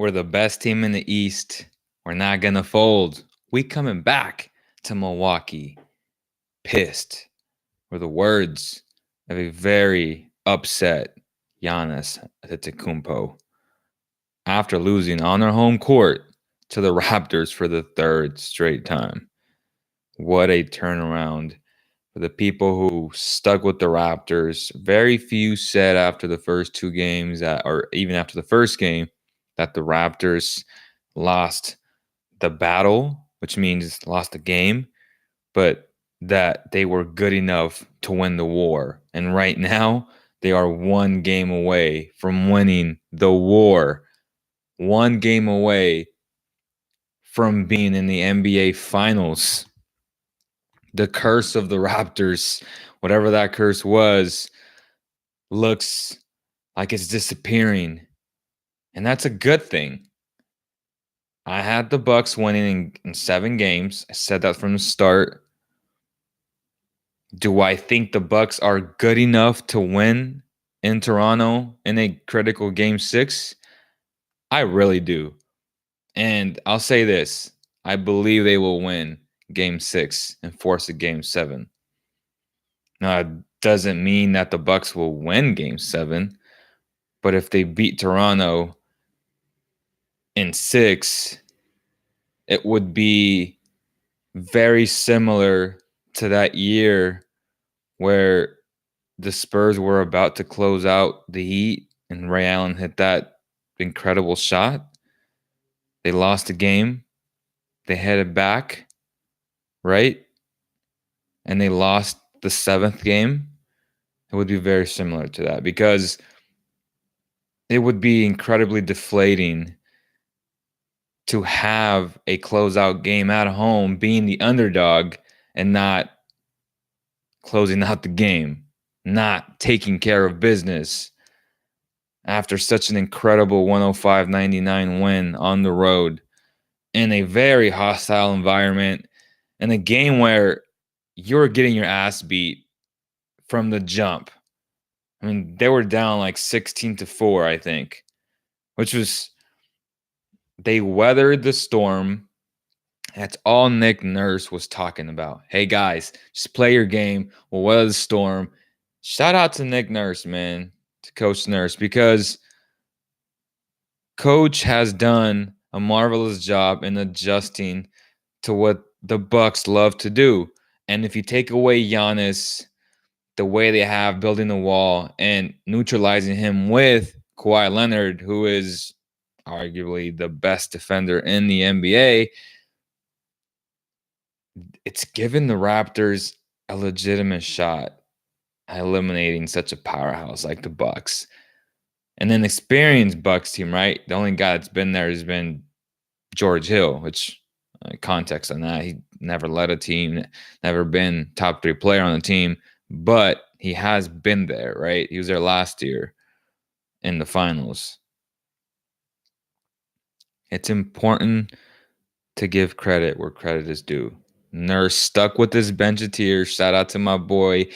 We're the best team in the East. We're not going to fold. We coming back to Milwaukee. Pissed were the words of a very upset Giannis Antetokounmpo after losing on their home court to the Raptors for the third straight time. What a turnaround for the people who stuck with the Raptors. Very few said after the first two games, or even after the first game, that the Raptors lost the battle, which means lost the game, but that they were good enough to win the war. And right now, they are one game away from winning the war. One game away from being in the NBA Finals. The curse of the Raptors, whatever that curse was, looks like it's disappearing. And that's a good thing. I had the Bucks winning in 7 games. I said that from the start. Do I think the Bucks are good enough to win in Toronto in a critical game 6? I really do. And I'll say this. I believe they will win game 6 and force a game 7. Now, it doesn't mean that the Bucks will win game 7, but if they beat Toronto in 6, it would be very similar to that year where the Spurs were about to close out the Heat and Ray Allen hit that incredible shot. They lost the game. They headed back, right? And they lost the 7th game. It would be very similar to that because it would be incredibly deflating to have a closeout game at home, being the underdog and not closing out the game, not taking care of business after such an incredible 105-99 win on the road in a very hostile environment, in a game where you're getting your ass beat from the jump. I mean, they were down like 16-4, I think, which was, they weathered the storm. That's all Nick Nurse was talking about. Hey, guys, just play your game. We'll weather the storm. Shout out to Nick Nurse, man, to Coach Nurse, because Coach has done a marvelous job in adjusting to what the Bucks love to do. And if you take away Giannis, the way they have building the wall and neutralizing him with Kawhi Leonard, who is arguably the best defender in the NBA, it's given the Raptors a legitimate shot at eliminating such a powerhouse like the Bucks. And an experienced Bucks team, right? The only guy that's been there has been George Hill, which context on that, he never led a team, never been top 3 player on the team, but he has been there, right? He was there last year in the finals. It's important to give credit where credit is due. Nurse stuck with his bench of tears. Shout out to my boy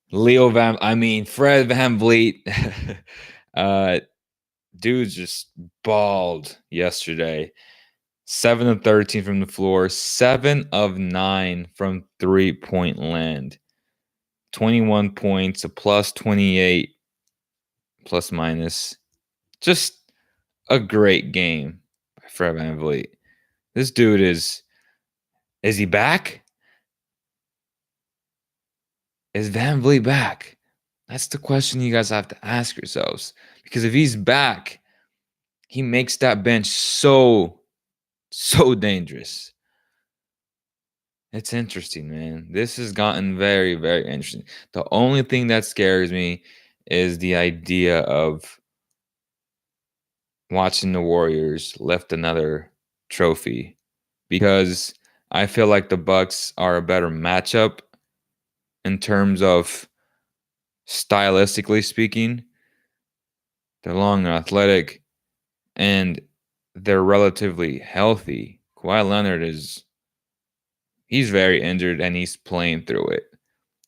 Fred VanVleet. Dude just balled yesterday. 7 of 13 from the floor, 7 of 9 from 3-point land. 21 points, a plus 28, plus minus. Just a great game by Fred VanVleet. This dude is he back? Is VanVleet back? That's the question you guys have to ask yourselves. Because if he's back, he makes that bench so dangerous. It's interesting, man. This has gotten very, very interesting. The only thing that scares me is the idea of watching the Warriors lift another trophy, because I feel like the Bucks are a better matchup in terms of stylistically speaking. They're long and athletic, and they're relatively healthy. Kawhi Leonard he's very injured and he's playing through it,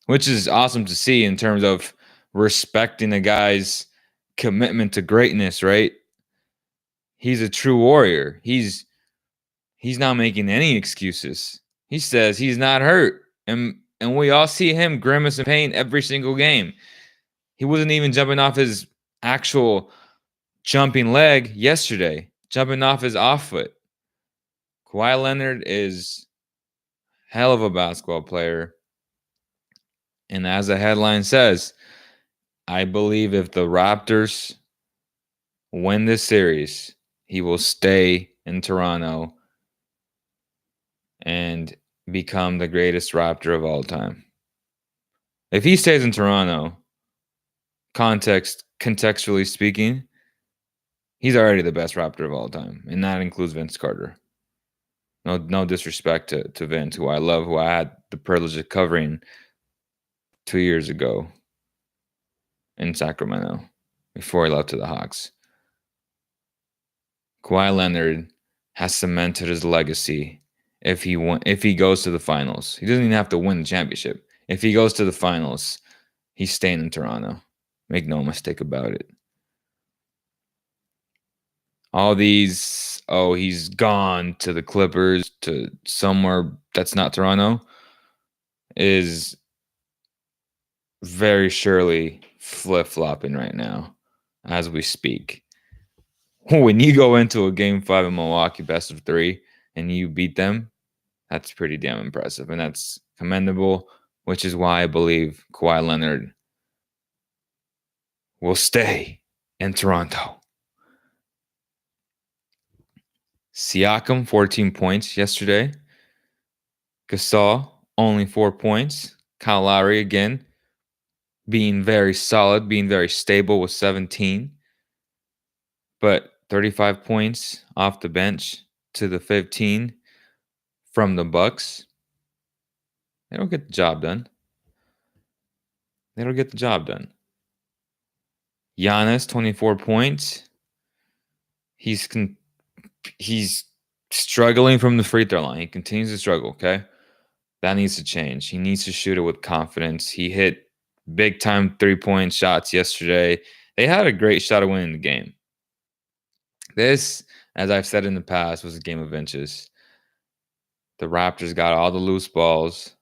which is awesome to see in terms of respecting a guy's commitment to greatness, right? He's a true warrior. He's not making any excuses. He says he's not hurt. And we all see him grimace in pain every single game. He wasn't even jumping off his actual jumping leg yesterday, jumping off his off foot. Kawhi Leonard is hell of a basketball player. And as the headline says, I believe if the Raptors win this series, he will stay in Toronto and become the greatest Raptor of all time. If he stays in Toronto, contextually speaking, he's already the best Raptor of all time, and that includes Vince Carter. No disrespect to Vince, who I love, who I had the privilege of covering 2 years ago in Sacramento before he left to the Hawks. Kawhi Leonard has cemented his legacy if he goes to the finals. He doesn't even have to win the championship. If he goes to the finals, he's staying in Toronto. Make no mistake about it. All these, he's gone to the Clippers, to somewhere that's not Toronto, is very surely flip-flopping right now as we speak. When you go into a Game 5 in Milwaukee, best of 3, and you beat them, that's pretty damn impressive, and that's commendable, which is why I believe Kawhi Leonard will stay in Toronto. Siakam, 14 points yesterday. Gasol, only 4 points. Kyle Lowry, again, being very solid, being very stable with 17. But 35 points off the bench to the 15 from the Bucks. They don't get the job done. They don't get the job done. Giannis, 24 points. He's struggling from the free throw line. He continues to struggle, okay? That needs to change. He needs to shoot it with confidence. He hit big-time three-point shots yesterday. They had a great shot of winning the game. This, as I've said in the past, was a game of inches. The Raptors got all the loose balls.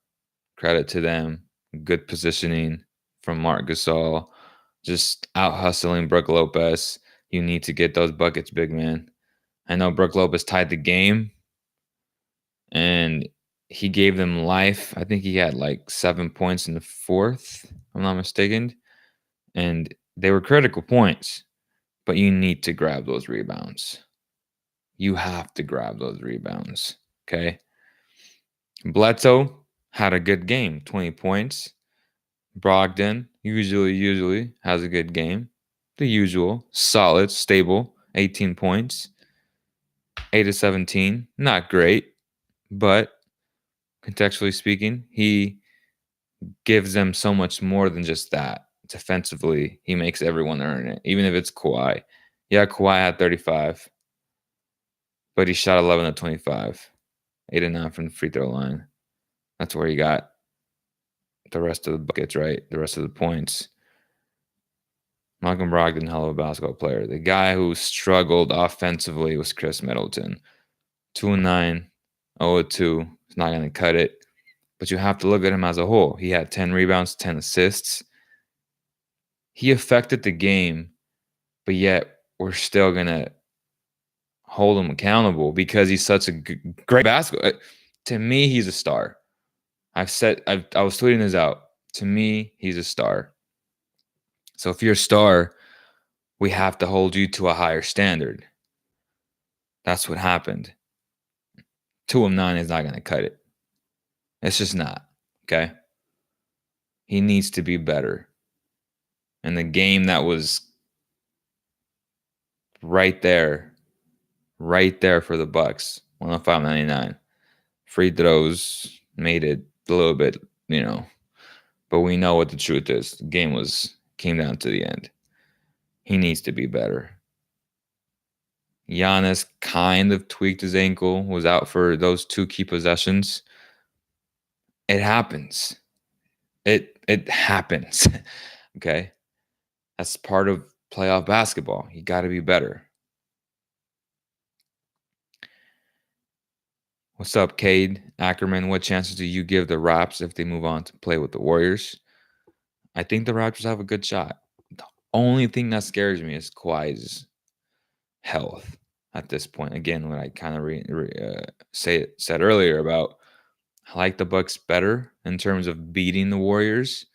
Credit to them. Good positioning from Marc Gasol. Just out-hustling Brook Lopez. You need to get those buckets, big man. I know Brook Lopez tied the game, and he gave them life. I think he had like 7 points in the fourth, if I'm not mistaken. And they were critical points, but you need to grab those rebounds. You have to grab those rebounds, okay? Bledsoe had a good game, 20 points. Brogdon usually has a good game. The usual, solid, stable, 18 points. 8 of 17, not great, but contextually speaking, he gives them so much more than just that. Defensively, he makes everyone earn it, even if it's Kawhi. Yeah, Kawhi had 35, but he shot 11 of 25, 8 and 9 from the free throw line. That's where he got the rest of the buckets, right? The rest of the points. Malcolm Brogdon, hell of a basketball player. The guy who struggled offensively was Chris Middleton. 2 and 9, 0 and 2. It's not going to cut it. But you have to look at him as a whole. He had 10 rebounds, 10 assists. He affected the game, but yet we're still going to hold him accountable because he's such a great basketball. To me, he's a star. I was tweeting this out. To me, he's a star. So if you're a star, we have to hold you to a higher standard. That's what happened. 2 of 9 is not going to cut it. It's just not, okay? He needs to be better. And the game that was right there for the Bucks, 105-99. Free throws made it a little bit, but we know what the truth is. The game came down to the end. He needs to be better. Giannis kind of tweaked his ankle, was out for those 2 key possessions. It happens. It happens. Okay? That's part of playoff basketball. You got to be better. What's up, Cade Ackerman? What chances do you give the Raps if they move on to play with the Warriors? I think the Raptors have a good shot. The only thing that scares me is Kawhi's health at this point. Again, what I kind of said earlier about I like the Bucks better in terms of beating the Warriors,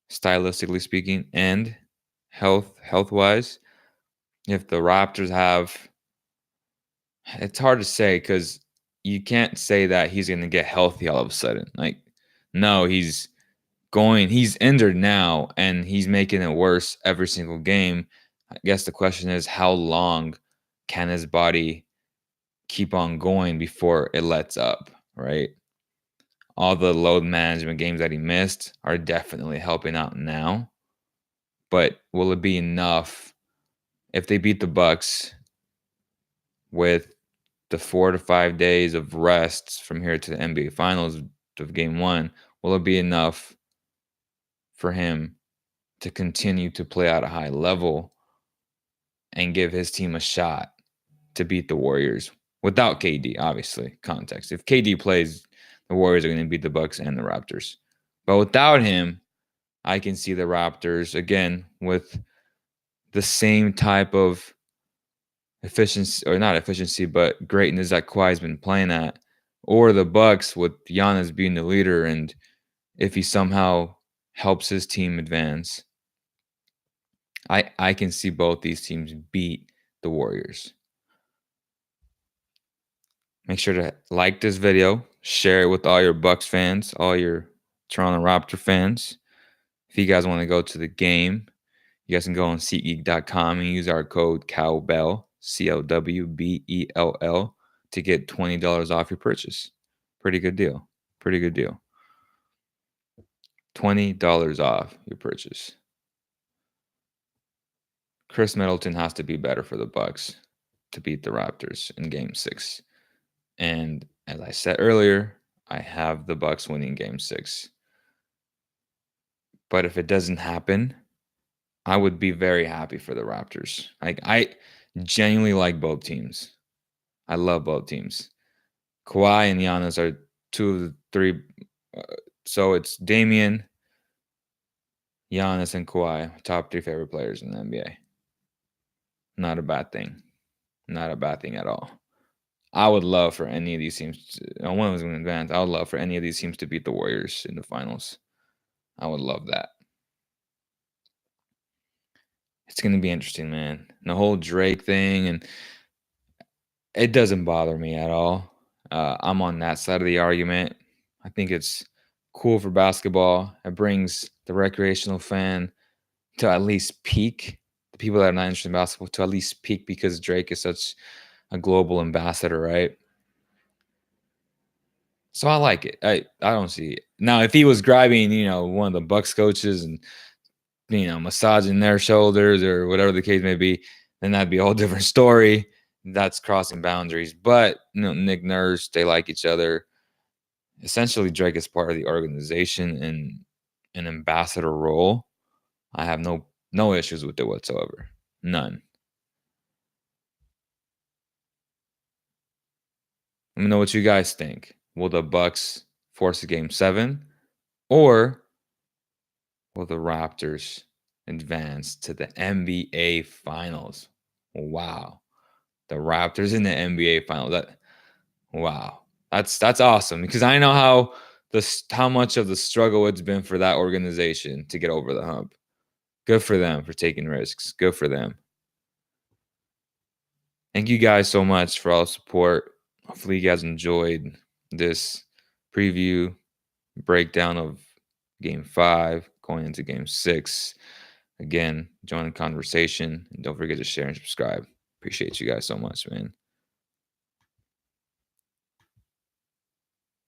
stylistically speaking, and health wise. If the Raptors have, it's hard to say because you can't say that he's going to get healthy all of a sudden. Like, no, he's injured now and he's making it worse every single game. I guess the question is how long can his body keep on going before it lets up, right? All the load management games that he missed are definitely helping out now. But will it be enough if they beat the Bucks with the 4 to 5 days of rests from here to the NBA Finals of Game 1? Will it be enough for him to continue to play at a high level and give his team a shot to beat the Warriors without KD? Obviously, context. If KD plays, the Warriors are going to beat the Bucks and the Raptors. But without him, I can see the Raptors again with the same type of efficiency, or not efficiency, but greatness that Kawhi's been playing at, or the Bucks with Giannis being the leader, and if he somehow helps his team advance, I can see both these teams beat the Warriors. Make sure to like this video, share it with all your Bucks fans, all your Toronto Raptor fans. If you guys want to go to the game, you guys can go on SeatGeek.com and use our code COWBELL, COWBELL, to get $20 off your purchase. Pretty good deal. Pretty good deal. $20 off your purchase. Chris Middleton has to be better for the Bucks to beat the Raptors in Game 6. And as I said earlier, I have the Bucks winning Game 6. But if it doesn't happen, I would be very happy for the Raptors. Like, I genuinely like both teams. I love both teams. Kawhi and Giannis are two of the three. So it's Damian, Giannis, and Kawhi, top 3 favorite players in the NBA. Not a bad thing. Not a bad thing at all. I would love for any of these teams. One of them going to advance. I would love for any of these teams to beat the Warriors in the finals. I would love that. It's going to be interesting, man. And the whole Drake thing, and it doesn't bother me at all. I'm on that side of the argument. I think it's cool for basketball. It brings the recreational fan to at least peak. The people that are not interested in basketball to at least peak because Drake is such a global ambassador, right? So I like it. I don't see it. Now, if he was grabbing, one of the Bucks coaches and, massaging their shoulders or whatever the case may be, then that'd be a whole different story. That's crossing boundaries. But, Nick Nurse, they like each other. Essentially, Drake is part of the organization in an ambassador role. I have no issues with it whatsoever. None. Let me know what you guys think. Will the Bucks force a Game 7, or will the Raptors advance to the NBA Finals? Wow, the Raptors in the NBA Finals. Wow, that's awesome, because I know how much of the struggle it's been for that organization to get over the hump. Good for them for taking risks. Good for them. Thank you guys so much for all the support. Hopefully you guys enjoyed this preview breakdown of Game 5 going into Game 6. Again, join the conversation and don't forget to share and subscribe. Appreciate you guys so much, man.